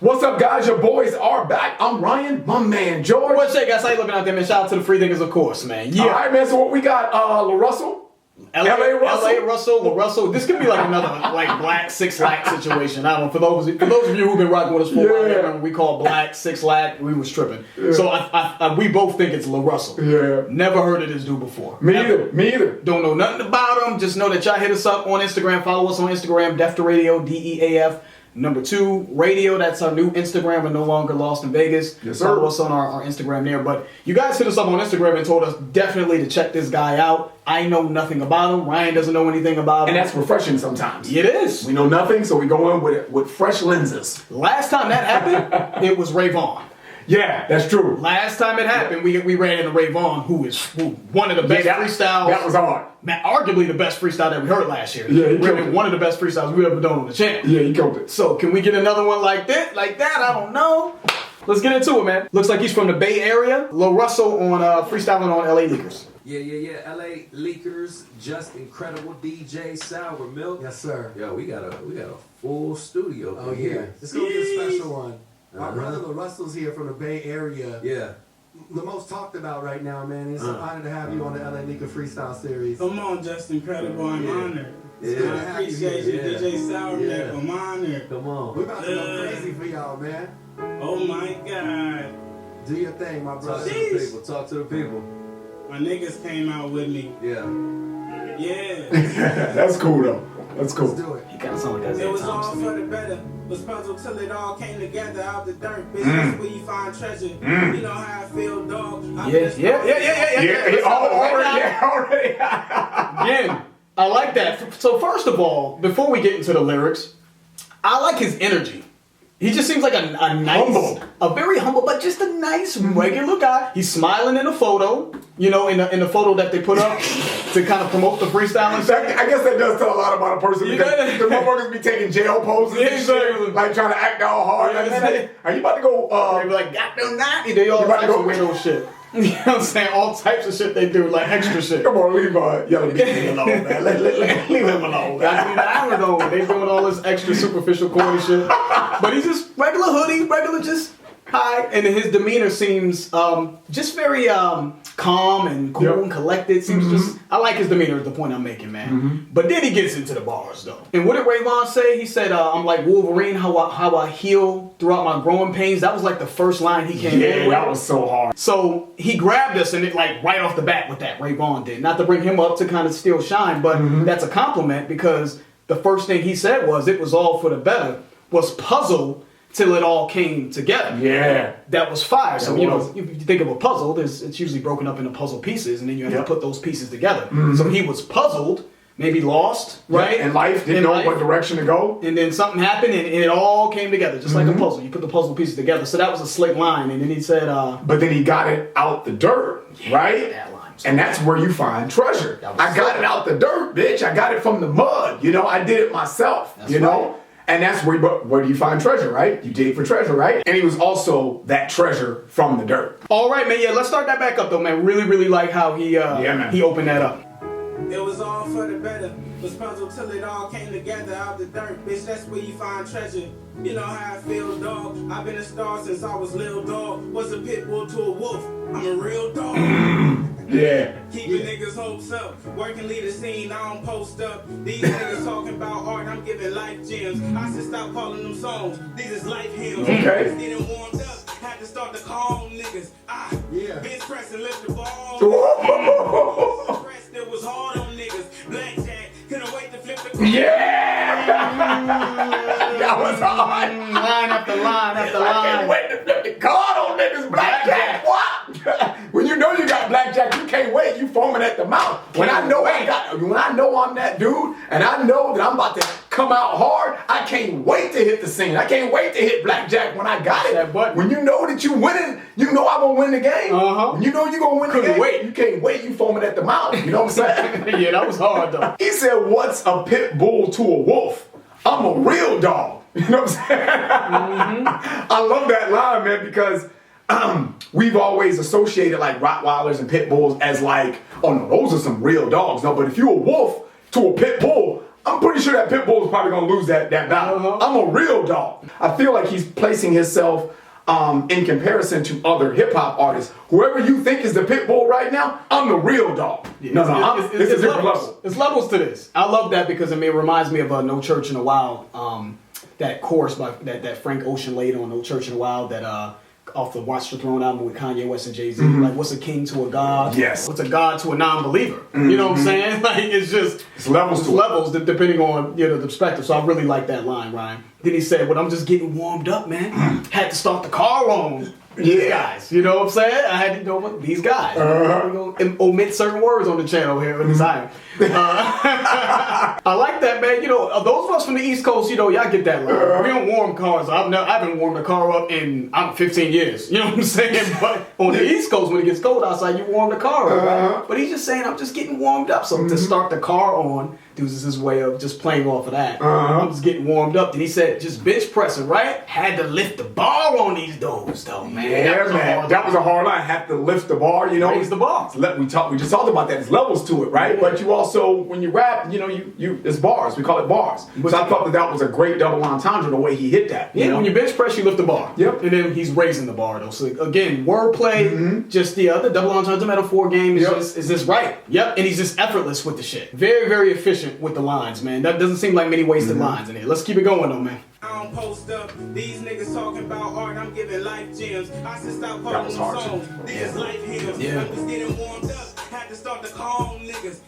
What's up, guys? Your boys are back. I'm Ryan, my man George. What's up, guys? How you looking out there, man? Shout out to the free thinkers, of course, man. Yeah. All right, man. So what we got? LaRussell. LaRussell, LaRussell. This could be like another like black 6 lakh situation. I don't know. For those of you who've been rocking with us for a while, remember we call black 6 lakh. We was tripping. Yeah. So we both think it's LaRussell. Yeah. Never heard of this dude before. Me either. Don't know nothing about him. Just know that y'all hit us up on Instagram. Follow us on Instagram. Def to Radio, DEAF. Number 2, radio, that's our new Instagram. We're no longer lost in Vegas. Yes, sir. Follow us on our Instagram there. But you guys hit us up on Instagram and told us definitely to check this guy out. I know nothing about him. Ryan doesn't know anything about him. And that's refreshing sometimes. It is. We know nothing, so we go in with fresh lenses. Last time that happened, it was Ray Vaughn. Yeah, that's true. Last time it happened, we ran into Ray Vaughn, who one of the best freestyles. That was hard. Man, arguably the best freestyle that we heard last year. Yeah, he really one of the best freestyles we ever done on the channel. Yeah, he killed it. So can we get another one like that? I don't know. Let's get into it, man. Looks like he's from the Bay Area. LaRussell on freestyling on LA Leakers. Yeah. LA Leakers, just incredible DJ Sour Milk. Yes, sir. Yo, we got a full studio. Oh, yeah. Here. It's going to be a special one. My brother LaRussell's here from the Bay Area. Yeah. The most talked about right now, man. It's an honor to have you on the LA Leakers Freestyle Series. Come on, just incredible. I'm honored. Yeah. I appreciate you, DJ Sour. Yeah. I'm honored. Come on. We're about to go crazy for y'all, man. Oh my God. Do your thing, my Talk brother. to the people. Talk to the people. My niggas came out with me. Yeah. Yeah. That's cool, though. That's cool. Let's do it. He kind of sounds like It Isaiah was all Thomas. for the better. Was puzzled till it all came together out the dirt. Bitch, that's where you find treasure. You know how I feel, dog. Yeah. Already. Again, I like that. So first of all, before we get into the lyrics, I like his energy. He just seems like a nice, a very humble, but just a nice, regular guy. He's smiling in a photo, you know, in the photo that they put up to kind of promote the freestyle and stuff. I guess that does tell a lot about a person because the motherfuckers be taking jail poses and Exactly. shit, like trying to act all hard. Like, man, are you about to go? They be like, got them not. They do all about to types go- of weirdo shit. You know what I'm saying? All types of shit they do, like extra shit. Come on, leave yellow beat alone, man. Leave him alone. Man. I don't know. They doing all this extra superficial corny shit. But he's just regular hoodie, regular just hi. And his demeanor seems just very calm and cool and collected. Seems just, I like his demeanor is the point I'm making, man. But then he gets into the bars, though. And what did Ray Vaughn say? He said, I'm like Wolverine, how I heal throughout my growing pains. That was like the first line he came in Yeah, with. that was so hard. So he grabbed us and it like right off the bat with that, Ray Vaughn did. Not to bring him up to kind of steal shine, but that's a compliment because the first thing he said was it was all for the better, was puzzled till it all came together. Yeah. That was fire. So, That you know, was. if you think of a puzzle, it's usually broken up into puzzle pieces and then you have to put those pieces together. Mm-hmm. So he was puzzled, maybe lost, right? In life, didn't In know life. what direction to go. And then something happened and it all came together, just Mm-hmm. like a puzzle. You put the puzzle pieces together. So that was a slick line. And then he said, But then he got it out the dirt, right? that line. And that's where you find treasure. That was I got sick. it out the dirt, bitch. I got it from the mud. You know, I did it myself. That's you know? right. And that's where do you find treasure, right? You dig for treasure, right? And he was also that treasure from the dirt. All right, man. Yeah, let's start that back up, though, man. Really, really like how he man. he opened that up. It was all for the better. Was puzzled till it all came together out the dirt. Bitch, that's where you find treasure. You know how I feel, dog. I've been a star since I was little dog. Was a pit bull to a wolf. I'm a real dog. Yeah. Keeping niggas' hopes up. Working lead the scene, I don't post up. These niggas talking about art, I'm giving life gems. I should stop calling them songs. These is life hymns. Okay. Just getting warmed up. Had to start to call them niggas. Yeah. Bench press and lift the ball. Whoa. Press that was hard on niggas. Blackjack, couldn't wait to flip the Yeah. That was hard. Line after line after I can't line. wait to flip the card on niggas. Blackjack, what? When you know you got blackjack, you can't wait. You foaming at the mouth. When I know I'm that dude, and I know that I'm about to come out hard, I can't wait to hit the scene. I can't wait to hit blackjack when I got it. That button. When you know that you winning, you know I'm gonna win the game. When you know you're gonna win the Couldn't game, wait. you can't wait. You foaming at the mouth. You know what I'm saying? Yeah, that was hard, though. He said, "What's a pit bull to a wolf? I'm a real dog." You know what I'm saying? I love that line, man, because we've always associated like Rottweilers and pit bulls as like, oh no, those are some real dogs. No, but if you're a wolf, to a pit bull, I'm pretty sure that pit bull is probably gonna lose that battle. I'm a real dog. I feel like he's placing himself in comparison to other hip hop artists. Whoever you think is the pit bull right now, I'm the real dog. Yeah, This is a different level. It's levels to this. I love that because it reminds me of No Church in a While. That chorus by that Frank Ocean laid on No Church in a While that off the Watch the Throne album with Kanye West and Jay-Z. Like, what's a king to a god? Yes. What's a god to a non-believer? You know what I'm saying? Like, it's levels to it. levels depending on the perspective. So I really like that line, Ryan. Then he said, "Well, I'm just getting warmed up, man. Had to start the car on these guys." You know what I'm saying? I had to know what these guys. We're gonna omit certain words on the channel here with this iron. I like that, man. You know, those of us from the East Coast, you know, y'all get that line. We don't warm cars. I haven't warmed a car up in 15 years. You know what I'm saying? But on the East Coast, when it gets cold outside, you warm the car up, right? But he's just saying, I'm just getting warmed up. So to start the car on, this is his way of just playing off of that. I'm just getting warmed up. Then he said, just bench pressing, right? Had to lift the bar on these dudes, though, man. Yeah, that was a hard line. Have to lift the bar, you know. Raise the bar. We just talked about that. There's levels to it, right? But you also, when you rap, you know, it's bars. We call it bars. So I thought that was a great double entendre the way he hit that. Yeah, when you bench press, you lift the bar. Yep. And then he's raising the bar, though. So again, wordplay, just the double entendre metaphor game is just right. Yep. And he's just effortless with the shit. Very, very efficient with the lines, man. That doesn't seem like many wasted lines in here. Let's keep it going, though, man. I don't post up. These niggas talking about art. I'm giving life gems. I should stop calling them hard, songs. These life hymns. Yeah. I'm just getting warmed up. Had to start the call on niggas.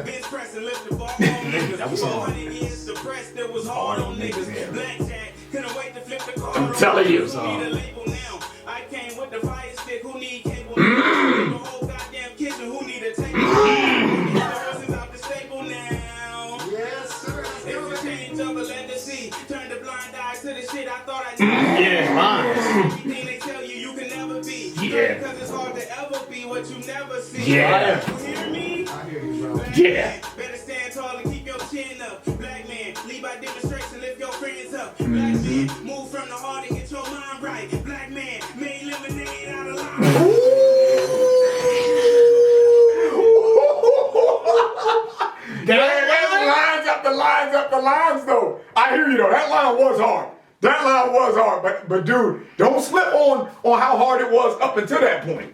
Bench press and lift the ball on niggas. That was hard. 400 years suppressed. It was hard on niggas. Blackjack. Couldn't wait to flip the card. I'm telling you. Who need a label now? I came with the fire stick. Who need cable? The whole goddamn kitchen. Who need a table? Out the stable now. Yes, sir. It's a change of a legacy. Turn the blind eye to the shit I thought I Yeah, lines. Everything they tell you can never be. Yeah. Because it's hard to ever be what you never see. Yeah. You hear me? I hear you, bro. Black Yeah. man, better stand tall and keep your chin up. Black man, lead by demonstration, lift your friends up. Black man, move from the heart and get your mind right. Black man, made lemonade out of lime. Lines after lines, though. I hear you, though. That line was hard. But dude, don't slip on how hard it was up until that point.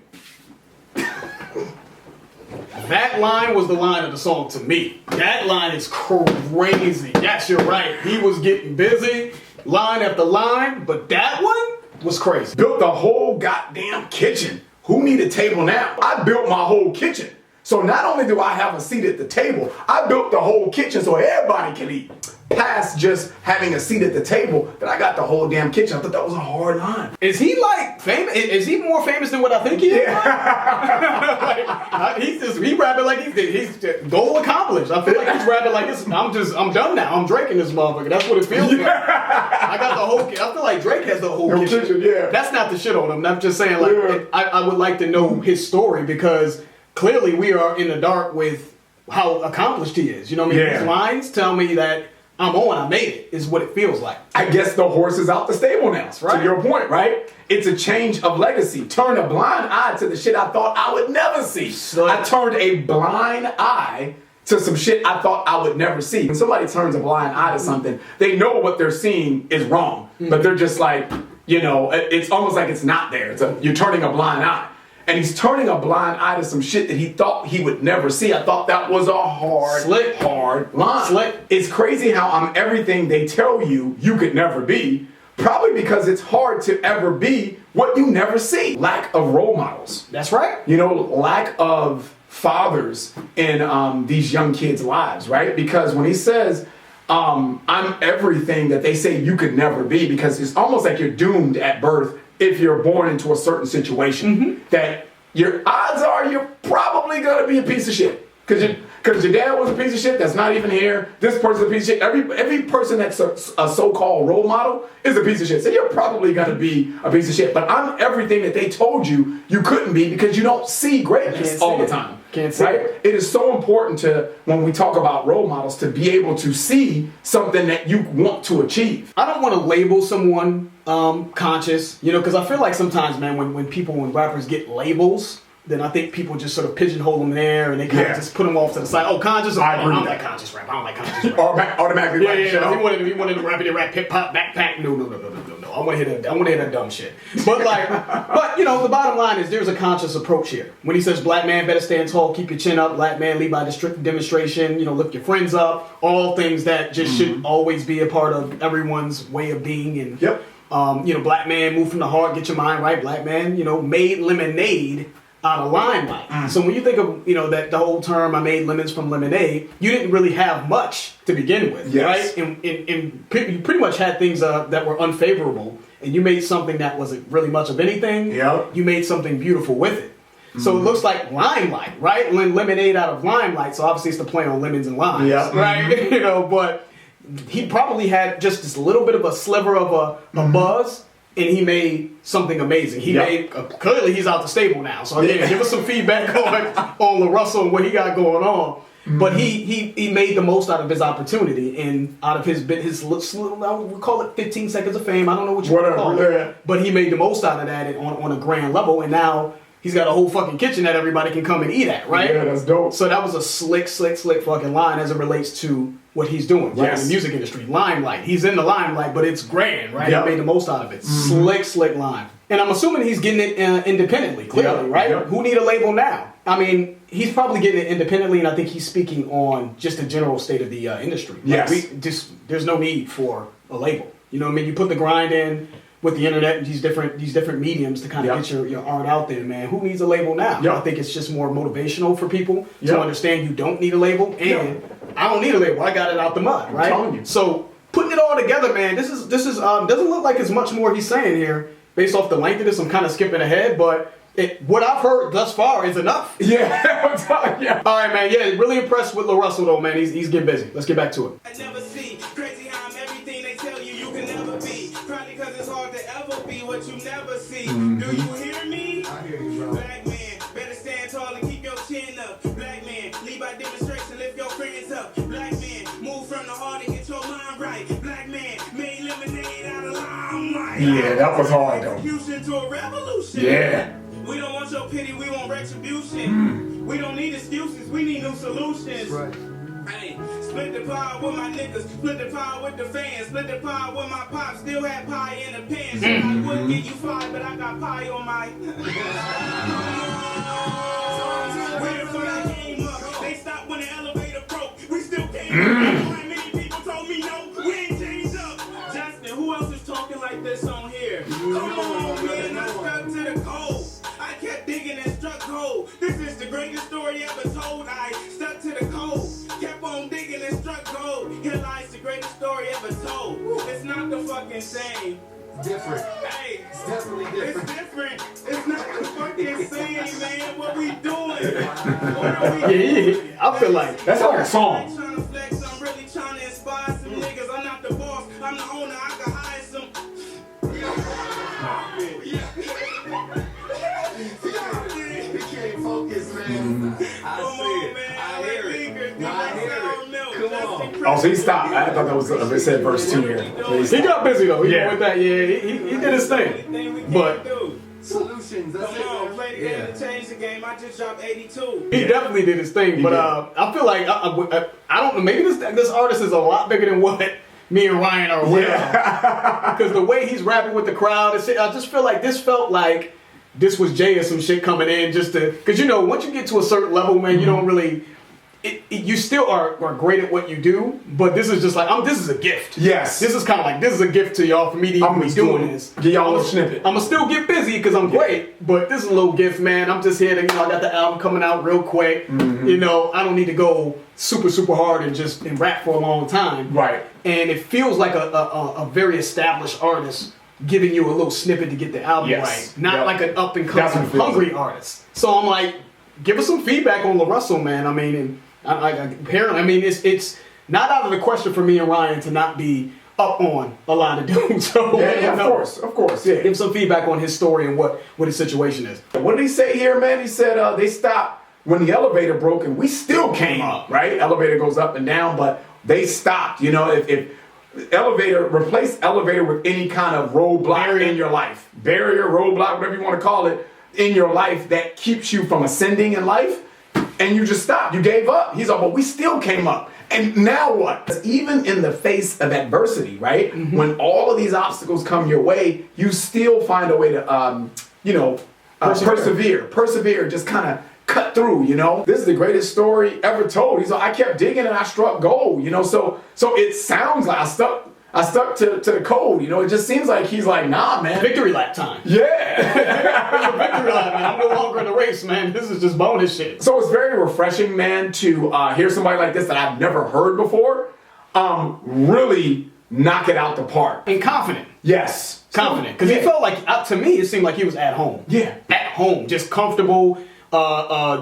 That line was the line of the song to me. That line is crazy. Yes, you're right. He was getting busy, line after line, but that one was crazy. Built the whole goddamn kitchen. Who need a table now? I built my whole kitchen. So not only do I have a seat at the table, I built the whole kitchen so everybody can eat. Past just having a seat at the table, but I got the whole damn kitchen. I thought that was a hard line. Is he like famous? Is he more famous than what I think he is? He rapping like he's goal accomplished. I feel like he's rapping like this. I'm done now. I'm Drake in this motherfucker. That's what it feels like. I got the whole. I feel like Drake has the whole kitchen. Yeah. That's not the shit on him. I'm just saying like I would like to know his story because clearly we are in the dark with how accomplished he is. You know what I mean? Yeah. His lines tell me that I made it, is what it feels like. I guess the horse is out the stable now. right. To your point, right? It's a change of legacy. Turn a blind eye to the shit I thought I would never see. I turned a blind eye to some shit I thought I would never see. When somebody turns a blind eye to something, they know what they're seeing is wrong. But they're just like, you know, it's almost like it's not there. You're turning a blind eye. And he's turning a blind eye to some shit that he thought he would never see. I thought that was a hard line. Slick. It's crazy how I'm everything they tell you could never be. Probably because it's hard to ever be what you never see. Lack of role models. That's right. You know, lack of fathers in these young kids' lives, right? Because when he says, I'm everything that they say you could never be, because it's almost like you're doomed at birth if you're born into a certain situation, that your odds are you're probably gonna be a piece of shit. Because your dad was a piece of shit that's not even here. This person's a piece of shit. Every person that's a so-called role model is a piece of shit. So you're probably gonna be a piece of shit. But I'm everything that they told you couldn't be because you don't see greatness all the time. Can't see right? it. It is so important to, when we talk about role models, to be able to see something that you want to achieve. I don't want to label someone conscious, you know, because I feel like sometimes, man, when rappers get labels, then I think people just sort of pigeonhole him there and they kind of just put him off to the side. Oh, conscious rap. I don't like conscious rap. I don't like conscious rap. Automatically. Yeah. He wanted to rappity rap, hip hop, backpack. No. I want to hear that dumb shit. But but you know, the bottom line is there's a conscious approach here. When he says black man better stand tall, keep your chin up, black man lead by demonstration, you know, lift your friends up, all things that just should always be a part of everyone's way of being. And you know, black man move from the heart, get your mind right. Black man, you know, made lemonade out of limelight. So when you think of, you know, that the whole term, I made lemons from lemonade, you didn't really have much to begin with, right? And you pretty much had things that were unfavorable, and you made something that wasn't really much of anything. You made something beautiful with it. So it looks like limelight, right? Lemonade out of limelight. So obviously it's the play on lemons and limes, right? You know, but he probably had just this little bit of a sliver of a buzz. And he made something amazing. He made clearly he's out the stable now. So again, give us some feedback on LaRussell and what he got going on. But he made the most out of his opportunity and out of his we call it 15 seconds of fame. I don't know what you want to call it. But he made the most out of that on a grand level. And now he's got a whole fucking kitchen that everybody can come and eat at, right? Yeah, that's dope. So that was a slick fucking line as it relates to what he's doing, right? In the music industry. Limelight. He's in the limelight, but it's grand, right? He made the most out of it. Slick line. And I'm assuming he's getting it independently, clearly, right? Who need a label now? I mean, he's probably getting it independently, and I think he's speaking on just the general state of the industry. There's no need for a label. You know what I mean? You put the grind in with the internet and these different mediums to kind of get your art out there, man. Who needs a label now? I think it's just more motivational for people to understand you don't need a label, and I don't need a label. I got it out the mud, right? I'm telling you. So putting it all together, man, this is doesn't look like as much more he's saying here based off the length of this. I'm kind of skipping ahead, but what I've heard thus far is enough. I'm telling you. All right, man. Yeah, really impressed with LaRussell though, man. He's getting busy. Let's get back to it. I never see crazy how I'm everything they tell you can never be. Probably because it's hard to ever be what you never see. Do you hear me? I hear you, bro. Black man, better stand tall and keep your chin up. Black man, lead by demonstration, lift your friends up. Black man, move from the heart and get your mind right. Black man, made lemonade out of limelight. Yeah, that was hard though. Execution to a revolution. Yeah. We don't want your pity, we want retribution. We don't need excuses, we need new solutions. Right. Hey, split the pie with my niggas, split the pie with the fans, split the pie with my pops, still had pie in the pants. I would give you 5, but I got pie on my. Where the fuck I came up? They stopped when the elevator broke. We still came up. Like many people told me no, we ain't changed up. Justin, who else is talking like this on here? Come on, man, I stuck to the code. I kept digging and struck gold. This is the greatest story ever told. I stuck to the code. Kept on digging and struck gold. Here lies the greatest story ever told. It's not the fucking same. Different. Hey, It's definitely different. it's different. It's not the fucking same, man. What we doing? What are we I feel like That's like a I'm song. trying to flex. I'm really trying to inspire some niggas. I'm not the boss. I'm the owner. I can hire some. He can't focus, man. Come on, man. I hear it. I hear it. Come on. Oh, so he stopped. I thought that was it said verse 2 here. he got busy though. He Yeah. went back. Yeah, he did his thing. Anything we can But do. Solutions. That's Come on, it. play the game to change the game. I just dropped 82. he definitely did his thing. But I feel like I don't know. Maybe this artist is a lot bigger than what me and Ryan are aware of. Because the way he's rapping with the crowd, I just feel like this felt like this was Jay or some shit coming in just to, because you know, once you get to a certain level, man, you don't really, you still are great at what you do, but this is just like, this is a gift. Yes. This is kind of like, this is a gift to y'all for me to even be doing this. Give y'all a little snippet. I'm gonna still get busy because I'm great, but this is a little gift, man. I'm just here to, I got the album coming out real quick. You know, I don't need to go super hard and rap for a long time. Right. And it feels like a very established artist giving you a little snippet to get the album right. Not like an up and coming hungry artist. So I'm like, give us some feedback on LaRussell, man. I mean, apparently, I mean, it's not out of the question for me and Ryan to not be up on a lot of dudes. So of course, yeah. Give some feedback on his story and what his situation is. What did he say here, man? He said they stopped when the elevator broke, and we still came up, right? Elevator goes up and down, but they stopped. You know, if replace elevator with any kind of roadblock in your life, barrier, roadblock, whatever you want to call it. in your life that keeps you from ascending in life, and you just stopped. You gave up. He's like, but we still came up. And now what? Even in the face of adversity, right? Mm-hmm. When all of these obstacles come your way, you still find a way to, persevere, just kind of cut through, you know? This is the greatest story ever told. He's like, I kept digging and I struck gold, you know? So it sounds like I stuck to the code, you know? It just seems like he's like, nah, man. Victory lap time. Yeah. It's a victory lap, man. I'm no longer in the race, man. This is just bonus shit. So it's very refreshing, man, to hear somebody like this that I've never heard before really knock it out the park. And confident. Yes. Confident. Because he felt like, to me, it seemed like he was at home. Yeah. At home. Just comfortable.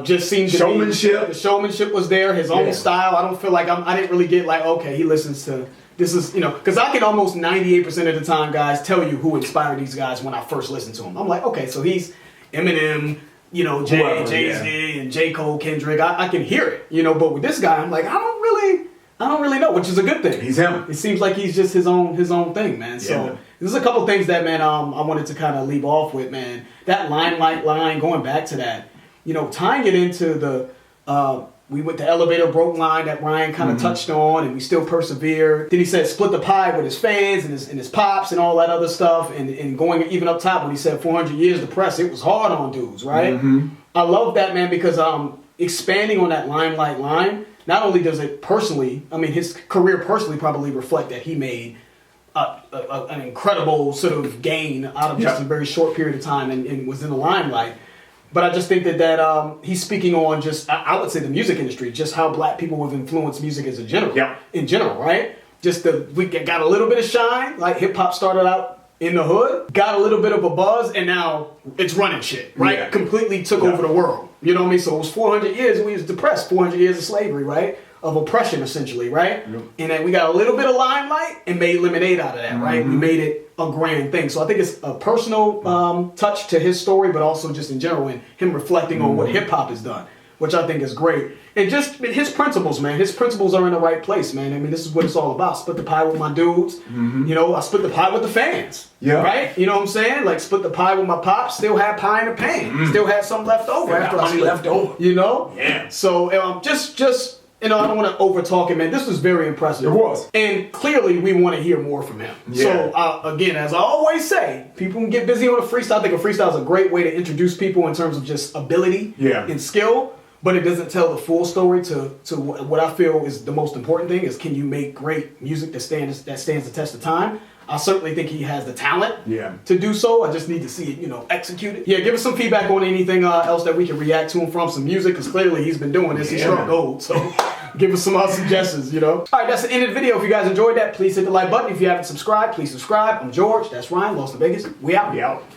Just seemed to showmanship. The showmanship was there. His own style. I don't feel like I didn't really get like, okay, he listens to... This is, you know, because I can almost 98% of the time, guys, tell you who inspired these guys when I first listened to them. I'm like, okay, so he's Eminem, you know, Jay-Z and J. Cole, Kendrick. I can hear it, you know, but with this guy, I'm like, I don't really know, which is a good thing. He's him. It seems like he's just his own thing, man. So there's a couple things that, man, I wanted to kind of leave off with, man. That limelight line, going back to that, you know, tying it into the we went to elevator broke line that Ryan kind of touched on, and we still persevere. Then he said split the pie with his fans and his pops and all that other stuff, and going even up top when he said 400 years to press, it was hard on dudes, right? Mm-hmm. I love that, man, because expanding on that limelight line, not only does it personally, I mean, his career personally probably reflect that he made an incredible sort of gain out of just a very short period of time and was in the limelight. But I just think that he's speaking on just, I would say, the music industry, just how black people have influenced music as a general, in general, right? Just we got a little bit of shine, like hip hop started out in the hood, got a little bit of a buzz, and now it's running shit, right? Yeah. Completely took over the world. You know what I mean? So it was 400 years, and we was depressed, 400 years of slavery, right? Of oppression, essentially, right? Yep. And then we got a little bit of limelight and made lemonade out of that, right? We made it a grand thing. So I think it's a personal touch to his story, but also just in general, and him reflecting on what hip hop has done, which I think is great. And just his principles, man. His principles are in the right place, man. I mean, this is what it's all about. Split the pie with my dudes. You know, I split the pie with the fans. Yeah. Right? You know what I'm saying? Like, split the pie with my pops. Still had pie in the pan. Still had some left over after I split. Left over. You know? Yeah. So just. You know, I don't want to over-talk it, man. This was very impressive. It was. And clearly, we want to hear more from him. Yeah. So, again, as I always say, people can get busy on a freestyle. I think a freestyle is a great way to introduce people in terms of just ability and skill, but it doesn't tell the full story to what I feel is the most important thing is, can you make great music that stands the test of time? I certainly think he has the talent to do so. I just need to see it, you know, executed. Yeah, give us some feedback on anything else that we can react to him from, some music, because clearly he's been doing this. He's struck gold, so give us some suggestions, you know. All right, that's the end of the video. If you guys enjoyed that, please hit the like button. If you haven't subscribed, please subscribe. I'm George. That's Ryan, Lost in Vegas. We out.